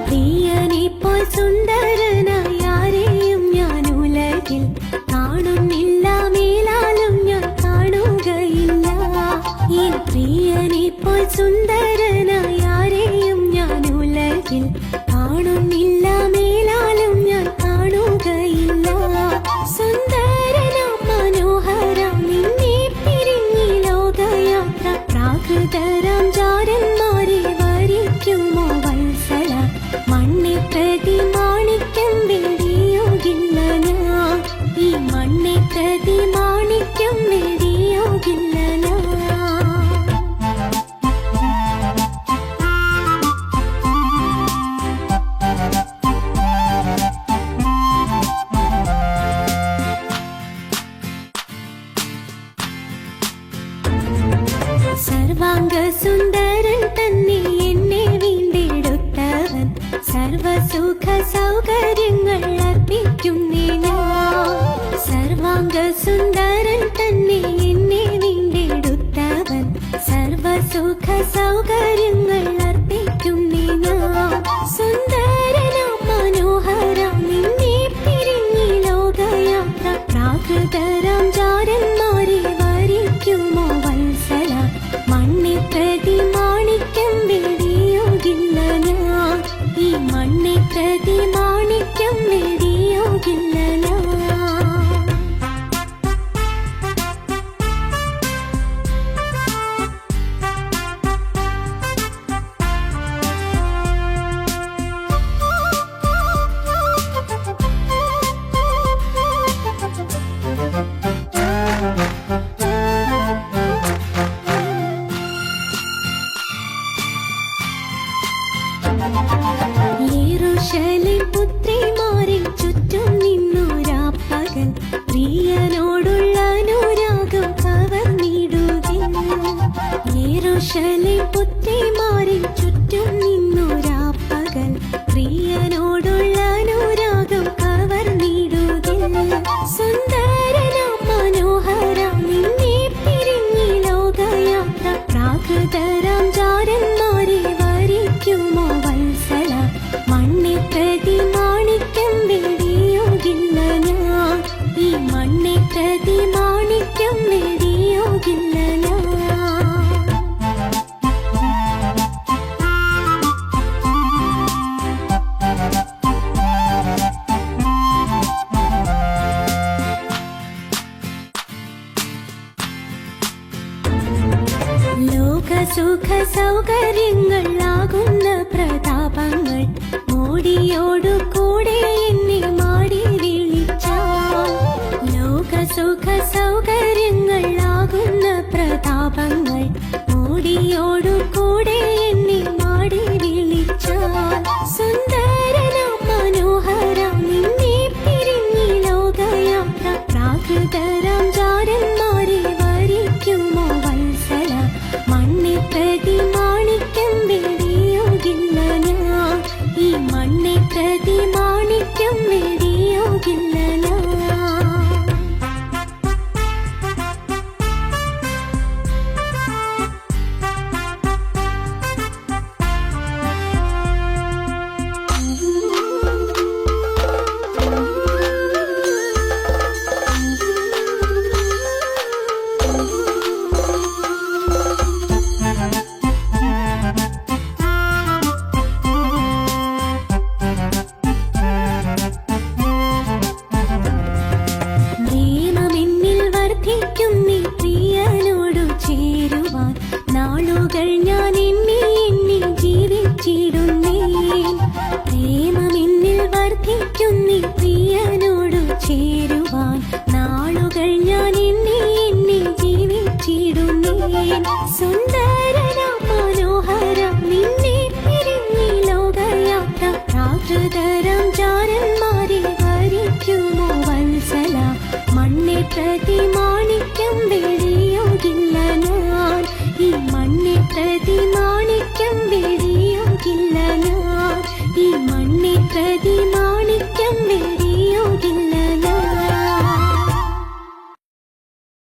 പ്രിയനെപ്പോൽ സുന്ദരനായി ആരെയും ഞാൻ ഉലകിൽ കാണുന്നില്ല, മേലാലും ഞാൻ കാണുകയില്ല. എൻ പ്രിയനെപ്പോൽ സുന്ദരനായി ആരെയും ഞാൻ ഉലകിൽ കാണുന്നില്ല, മേലാലും ഞാൻ കാണുകയില്ല. സുന്ദരനാം മനോഹരം നിന്നെ പിരിഞ്ഞി ലോകയാത്ര, പ്രാകൃതരാം ജാരന്മാരെ വരിക്കുമോ വത്സല. മണ്ണെ പ്രതി മാണിക്യം വെടിയുകില്ല ഞാൻ, ഈ മണ്ണെ പ്രതി മാണിക്യം വെടിയുകില്ല ഞാൻ. സർവാംഗ സുന്ദരൻ തന്നെ എന്നെ വീണ്ടെടുത്തവൻ, സർവസുഖ സൗകര്യങ്ങൾ അർപ്പിക്കുന്നേ ഞാൻ. സർവാംഗ സുന്ദരൻ തന്നെ എന്നെ വീണ്ടെടുത്തവൻ, സർവസുഖ സൗകര്യങ്ങൾ അർപ്പിക്കുന്നേ ഞാൻ. സുന്ദരനാം മനോഹരം നിന്നെ പിരിഞ്ഞി ലോകയാത്ര, പ്രാകൃതരാം ജാരന്മാരെ വരിക്കുമോ വത്സല. മണ്ണെ പ്രതി മാണിക്യം വെടിയുകില്ല ഞാൻ, ഈ മണ്ണെ പ്രതി മാണിക്യം വെടിയുകില്ല ഞാൻ. യെരൂശലേം പുത്രിമാരിൽ ചുറ്റും നിന്നൊരാപ്പകൽ, പ്രിയനോടുള്ള അനുരാഗം കവർന്നിടുകിൽ. യെരൂശലേം പുത്രിമാരിൽ ചുറ്റും നിന്നൊരാപ്പകൽ, പ്രിയനോടുള്ള അനുരാഗം കവർന്നിടുകിൽ. സുന്ദരനാം മനോഹരം നിന്നെ പിരിഞ്ഞി ലോകയാത്ര, പ്രാകൃതരാം ജാരന്മാരെ വരിക്കുമോ വത്സല. മണ്ണെ പ്രതി മാണിക്യം വെടിയുകില്ല ഞാൻ, ഈ മണ്ണെ പ്രതി മാണിക്യം വെടിയുകില്ല ഞാൻ. ലോകസുഖ സൗകര്യങ്ങളാകുന്ന പ്രതാപങ്ങൾ മോടിയോടു കൂടെ എന്നെ മാടി വിളിച്ചാൽ. ലോകസുഖ സൗകര്യങ്ങളാകുന്ന പ്രതാപങ്ങൾ മോടിയോടു കൂടെ എന്നെ മാടി വിളിച്ചാൽ. സുന്ദരനാം മനോഹരം നിന്നെ പിരിഞ്ഞി ലോകയാത്ര, പ്രാകൃതരാം ജാരന്മാരെ വരിക്കുമോ വത്സല. മണ്ണെ പ്രതി മാണിക്യം വെടിയുകില്ല ഞാൻ, ഈ മണ്ണെ പ്രതി മാണിക്യം വെടിയുകില്ല ഞാൻ. നീ പ്രിയനോടു ചേരുവാൻ നാളുകൾ ഞാൻ എണ്ണി എണ്ണി ജീവിച്ചിടുന്നേ. പ്രേമമെന്നിൽ വർദ്ധിക്കുന്നേ